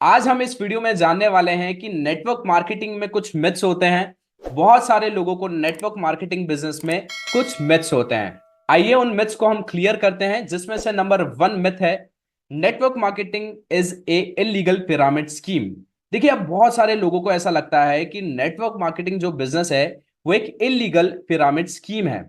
आज हम इस वीडियो में जानने वाले हैं कि नेटवर्क मार्केटिंग में कुछ मिथ्स होते हैं। बहुत सारे लोगों को नेटवर्क मार्केटिंग बिजनेस में कुछ मिथ्स होते हैं। आइए उन मिथ्स को हम क्लियर करते हैं, जिसमें से नंबर 1 मिथ है, network marketing is a illegal pyramid scheme. देखिए, अब बहुत सारे लोगों को ऐसा लगता है कि नेटवर्क मार्केटिंग जो बिजनेस है वो एक इलीगल पिरामिड स्कीम है।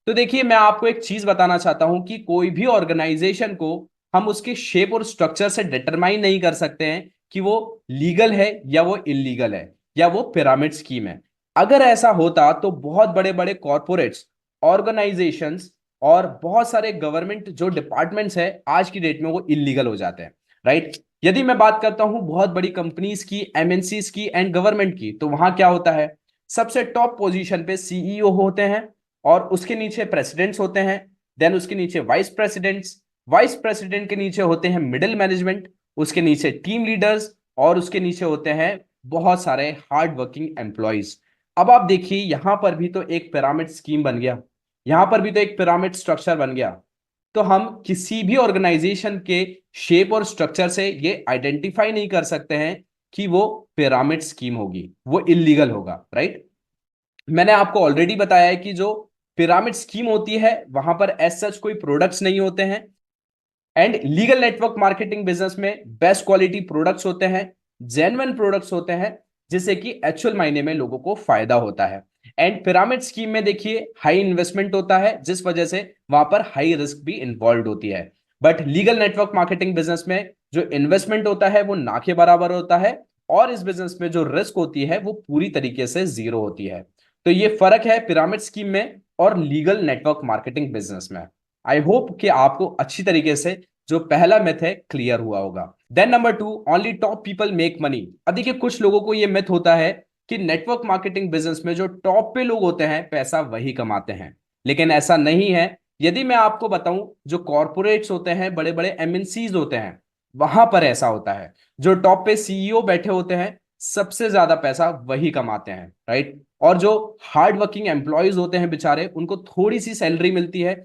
तो देखिए, मैं आपको एक चीज बताना चाहता हूं कि कोई भी ऑर्गेनाइजेशन को हम उसके शेप और स्ट्रक्चर से डिटरमाइन नहीं कर सकते हैं कि वो लीगल है या वो इलीगल है या वो पिरामिड स्कीम है। अगर ऐसा होता तो बहुत बड़े बड़े कॉरपोरेट्स, ऑर्गेनाइजेशंस और बहुत सारे गवर्नमेंट जो डिपार्टमेंट्स है आज की डेट में वो इलीगल हो जाते हैं, राइट। यदि मैं बात करता हूं बहुत बड़ी कंपनीज की, एमएनसीज की एंड गवर्नमेंट की, तो वहां क्या होता है, सबसे टॉप पोजीशन पे सीईओ होते हैं और उसके नीचे प्रेसिडेंट्स होते हैं। देन उसके नीचे वाइस प्रेसिडेंट्स, वाइस प्रेसिडेंट के नीचे होते हैं मिडिल मैनेजमेंट, उसके नीचे टीम लीडर्स और उसके नीचे होते हैं बहुत सारे हार्ड वर्किंग एम्प्लॉइज। अब आप देखिए, यहां पर भी तो एक पिरामिड स्कीम बन गया, यहां पर भी तो एक पिरामिड स्ट्रक्चर बन गया। तो हम किसी भी ऑर्गेनाइजेशन के शेप और स्ट्रक्चर से ये आइडेंटिफाई नहीं कर सकते हैं कि वो पिरामिड स्कीम होगी, वो इलीगल होगा, राइट। मैंने आपको ऑलरेडी बताया है कि जो पिरामिड स्कीम होती है वहां पर एज सच कोई प्रोडक्ट्स नहीं होते हैं, and legal network marketing business में बेस्ट क्वालिटी प्रोडक्ट्स होते हैं, जेन्युइन प्रोडक्ट्स होते हैं, जिससे कि एक्चुअल मायने में लोगों को फायदा होता है। एंड पिरामिड स्कीम में देखिए हाई इन्वेस्टमेंट होता है, जिस वजह से वहां पर हाई रिस्क भी इन्वॉल्व होती है। But legal network marketing business में जो इन्वेस्टमेंट होता है वो ना के बराबर होता है, और इस बिजनेस में जो रिस्क होती है वो पूरी तरीके से जीरो होती है। तो ये फर्क है पिरामिड स्कीम में और लीगल नेटवर्क मार्केटिंग बिजनेस में। आई होप कि आपको अच्छी तरीके से जो पहला मिथ है क्लियर हुआ होगा। Then number 2, only top people make money. अब देखिए, कुछ लोगों को यह मिथ होता है कि नेटवर्क मार्केटिंग बिजनेस में जो टॉप पे लोग होते हैं पैसा वही कमाते हैं, लेकिन ऐसा नहीं है। यदि मैं आपको बताऊं, जो कॉर्पोरेट्स होते हैं, बड़े बड़े एमएनसीज होते हैं, वहां पर ऐसा होता है। जो टॉप पे सीईओ बैठे होते हैं सबसे ज्यादा पैसा वही कमाते हैं, राइट। और जो हार्ड वर्किंग एम्प्लॉयज होते हैं बेचारे, उनको थोड़ी सी सैलरी मिलती है,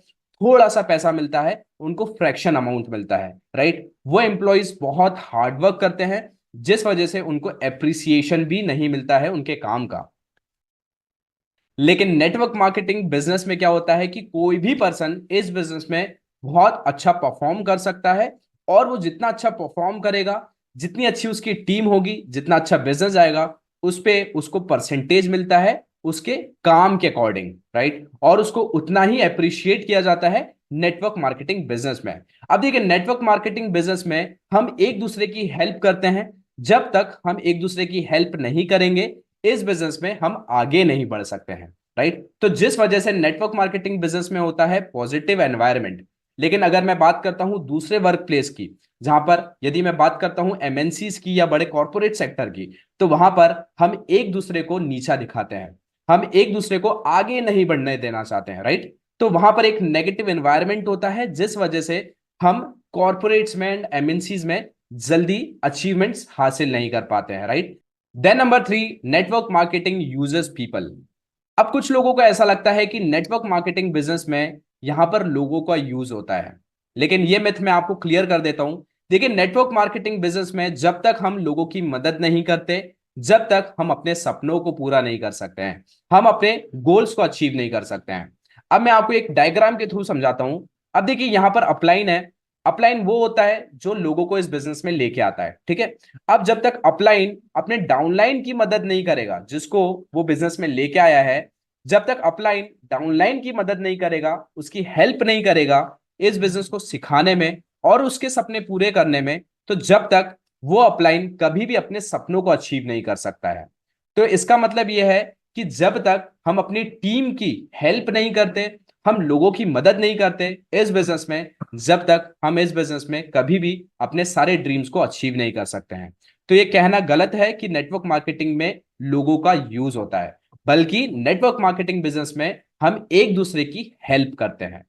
थोड़ा सा पैसा मिलता है, उनको फ्रैक्शन अमाउंट मिलता है, राइट। वो एम्प्लॉयज बहुत हार्ड वर्क करते हैं, जिस वजह से उनको एप्रिसिएशन भी नहीं मिलता है उनके काम का। लेकिन नेटवर्क मार्केटिंग बिजनेस में क्या होता है कि कोई भी पर्सन इस बिजनेस में बहुत अच्छा परफॉर्म कर सकता है, और वो जितना अच्छा परफॉर्म करेगा, जितनी अच्छी उसकी टीम होगी, जितना अच्छा बिजनेस जाएगा, उस पे उसको परसेंटेज मिलता है उसके काम के अकॉर्डिंग, राइट। और उसको उतना ही अप्रिशिएट किया जाता है नेटवर्क मार्केटिंग बिजनेस में। अब देखिए, नेटवर्क मार्केटिंग बिजनेस में हम एक दूसरे की हेल्प करते हैं। जब तक हम एक दूसरे की हेल्प नहीं करेंगे, इस बिजनेस में हम आगे नहीं बढ़ सकते हैं, राइट। तो जिस वजह से नेटवर्क मार्केटिंग बिजनेस में होता है पॉजिटिव एनवायरनमेंट। लेकिन अगर मैं बात करता हूं दूसरे वर्क प्लेस की, जहां पर यदि मैं बात करता हूं एमएनसीज की या बड़े कॉर्पोरेट सेक्टर की, तो वहां पर हम एक दूसरे को नीचा दिखाते हैं, हम एक दूसरे को आगे नहीं बढ़ने देना चाहते हैं, राइट। तो वहां पर एक नेगेटिव एनवायरनमेंट होता है, जिस वजह से हम कॉर्पोरेट्स में एंड एमएनसीज में जल्दी अचीवमेंट्स हासिल नहीं कर पाते हैं, right. Then number 3, network marketing users people. अब कुछ लोगों को ऐसा लगता है कि नेटवर्क मार्केटिंग बिजनेस में यहां पर लोगों का यूज होता है, लेकिन यह मिथ मैं आपको क्लियर कर देता हूं। देखिए, नेटवर्क मार्केटिंग बिजनेस में जब तक हम लोगों की मदद नहीं करते, जब तक हम अपने सपनों को पूरा नहीं कर सकते हैं, हम अपने गोल्स को अचीव नहीं कर सकते हैं। अब मैं आपको एक डायग्राम के थ्रू समझाता हूं। अब देखिए, यहां पर अपलाइन है। अपलाइन वो होता है जो लोगों को इस बिजनेस में लेके आता है, ठीक है। अब जब तक अपलाइन अपने डाउनलाइन की मदद नहीं करेगा, जिसको वो बिजनेस में लेके आया है, जब तक अपलाइन डाउनलाइन की मदद नहीं करेगा, उसकी हेल्प नहीं करेगा इस बिजनेस को सिखाने में और उसके सपने पूरे करने में, तो जब तक वो अपलाइन कभी भी अपने सपनों को अचीव नहीं कर सकता है। तो इसका मतलब यह है कि जब तक हम अपनी टीम की हेल्प नहीं करते, हम लोगों की मदद नहीं करते इस बिजनेस में, जब तक हम इस बिजनेस में कभी भी अपने सारे ड्रीम्स को अचीव नहीं कर सकते हैं। तो ये कहना गलत है कि नेटवर्क मार्केटिंग में लोगों का यूज होता है, बल्कि नेटवर्क मार्केटिंग बिजनेस में हम एक दूसरे की हेल्प करते हैं।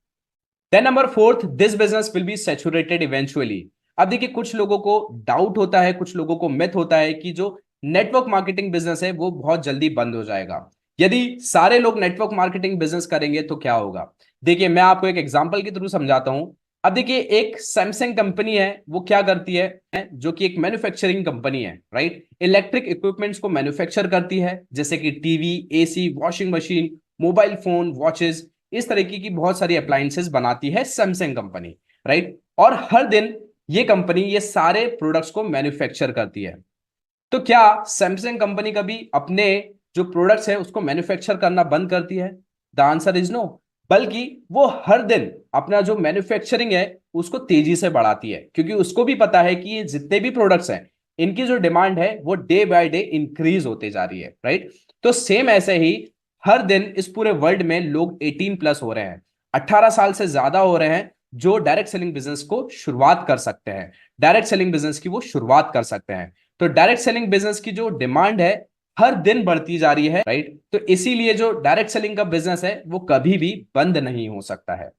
Then number 4, this business will be saturated eventually. अब देखिए, कुछ लोगों को डाउट होता है, कुछ लोगों को मिथ होता है कि जो नेटवर्क मार्केटिंग बिजनेस है वो बहुत जल्दी बंद हो जाएगा। यदि सारे लोग नेटवर्क मार्केटिंग बिजनेस करेंगे तो क्या होगा। देखिए, मैं आपको एक एग्जांपल के थ्रू समझाता हूं। अब देखिए, एक सैमसंग कंपनी है, वो क्या करती है, जो कि एक मैन्युफैक्चरिंग कंपनी है, राइट। इलेक्ट्रिक इक्विपमेंट्स को मैन्युफैक्चर करती है, जैसे कि TV, AC, washing machine, mobile phone, watches, इस तरीके की बहुत सारी अप्लायंसेस बनाती है सैमसंग कंपनी, राइट। और हर दिन ये कंपनी ये सारे प्रोडक्ट्स को मैन्युफैक्चर करती है। तो क्या सैमसंग कंपनी कभी अपने जो प्रोडक्ट्स है उसको मैन्युफैक्चर करना बंद करती है? The answer is no. बल्कि वो हर दिन अपना जो मैन्युफैक्चरिंग है उसको तेजी से बढ़ाती है, क्योंकि उसको भी पता है कि ये जितने भी प्रोडक्ट्स हैं इनकी जो डिमांड है वो डे बाय डे इंक्रीज होते जा रही है, राइट। तो सेम ऐसे ही हर दिन इस पूरे वर्ल्ड में लोग 18+ हो रहे हैं, 18 साल से ज्यादा हो रहे हैं, जो डायरेक्ट सेलिंग बिजनेस को शुरुआत कर सकते हैं, डायरेक्ट सेलिंग बिजनेस की वो शुरुआत कर सकते हैं। तो डायरेक्ट सेलिंग बिजनेस की जो डिमांड है हर दिन बढ़ती जा रही है, राइट। तो इसीलिए जो डायरेक्ट सेलिंग का बिजनेस है वो कभी भी बंद नहीं हो सकता है।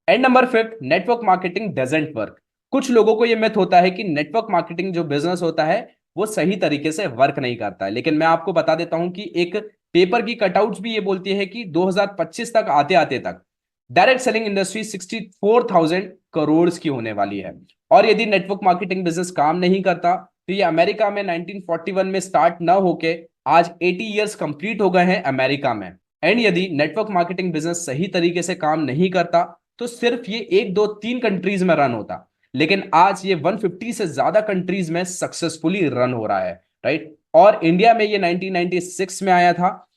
And number 5, network marketing doesn't work. कुछ लोगों को यह मिथ होता है कि नेटवर्क मार्केटिंग जो बिजनेस होता है वो सही तरीके से वर्क नहीं करता है, लेकिन मैं आपको बता देता हूं कि एक पेपर की कटआउट्स भी ये बोलती है कि 2025 तक आते आते तक डायरेक्ट सेलिंग इंडस्ट्री 64,000 करोड़ की होने वाली है। और यदि नेटवर्क मार्केटिंग बिजनेस काम नहीं करता तो ये अमेरिका में 1941 में स्टार्ट ना होके आज 80 ईयर्स कंप्लीट हो गए हैं अमेरिका में। एंड यदि नेटवर्क मार्केटिंग बिजनेस सही तरीके से काम नहीं करता तो सिर्फ ये 1 2 3 कंट्रीज में रन होता, लेकिन आज ये 150 से ज्यादा कंट्रीज में सक्सेसफुली रन हो रहा है, राइट। और इंडिया में ये 1996 में आया था।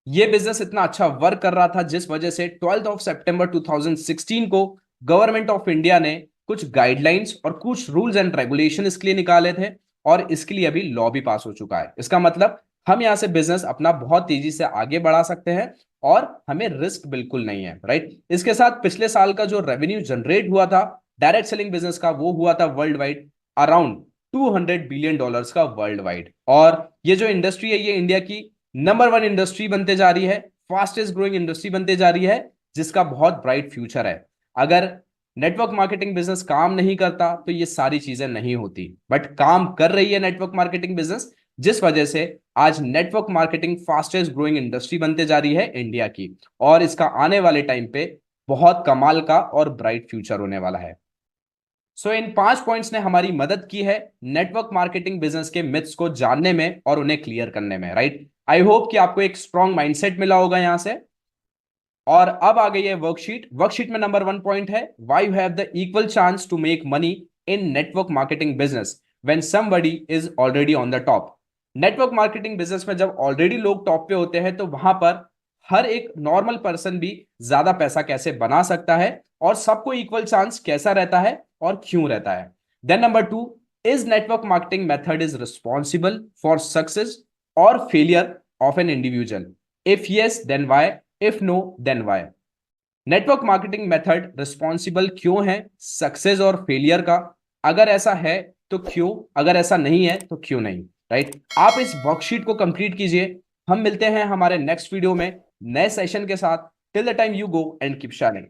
ये बिजनेस इतना अच्छा वर्क कर रहा था जिस वजह से 12 सितंबर 2016 को गवर्नमेंट ऑफ इंडिया ने कुछ गाइडलाइंस और कुछ रूल्स एंड रेगुलेशन इसके लिए निकाले थे, और इसके लिए अभी लॉ भी पास हो चुका है। इसका मतलब हम यहां से बिजनेस अपना बहुत तेजी से आगे बढ़ा सकते हैं और हमें रिस्क बिल्कुल नहीं है, राइट। इसके साथ पिछले साल का जो रेवेन्यू जनरेट हुआ था डायरेक्ट सेलिंग बिजनेस का वो हुआ था वर्ल्ड वाइड अराउंड $200 बिलियन का वर्ल्ड वाइड। और ये जो इंडस्ट्री है ये इंडिया की नंबर 1 इंडस्ट्री बनते जा रही है, फास्टेस्ट ग्रोइंग इंडस्ट्री बनते जा रही है, जिसका बहुत ब्राइट फ्यूचर है। अगर नेटवर्क मार्केटिंग बिजनेस काम नहीं करता तो ये सारी चीजें नहीं होती, बट काम कर रही है नेटवर्क मार्केटिंग बिजनेस, जिस वजह से आज network marketing fastest growing industry बनते जा रही है इंडिया की, और इसका आने वाले टाइम पे बहुत कमाल का और ब्राइट फ्यूचर होने वाला है। सो इन 5 पॉइंट्स ने हमारी मदद की है नेटवर्क मार्केटिंग बिजनेस के मिथ्स को जानने में और उन्हें क्लियर करने में, राइट। आई होप कि आपको एक स्ट्रॉन्ग माइंडसेट मिला होगा यहां से। और अब आ गई है वर्कशीट। वर्कशीट में नंबर 1 पॉइंट है, why you have the equal chance to make money in network marketing business when somebody is already on the top. Network marketing business में जब ऑलरेडी लोग टॉप पे होते हैं तो वहां पर हर एक नॉर्मल पर्सन भी ज्यादा पैसा कैसे बना सकता है, और सबको इक्वल चांस कैसा रहता है और क्यों रहता है। Then number 2, is network marketing method is responsible for success और failure of an individual? If yes then why, if no then why. Network marketing method responsible क्यों है सक्सेस और फेलियर का? अगर ऐसा है तो क्यों, अगर ऐसा नहीं है तो क्यों नहीं, राइट। आप इस वर्कशीट को कंप्लीट कीजिए। हम मिलते हैं हमारे नेक्स्ट वीडियो में नए सेशन के साथ। Till the time you go and keep shining.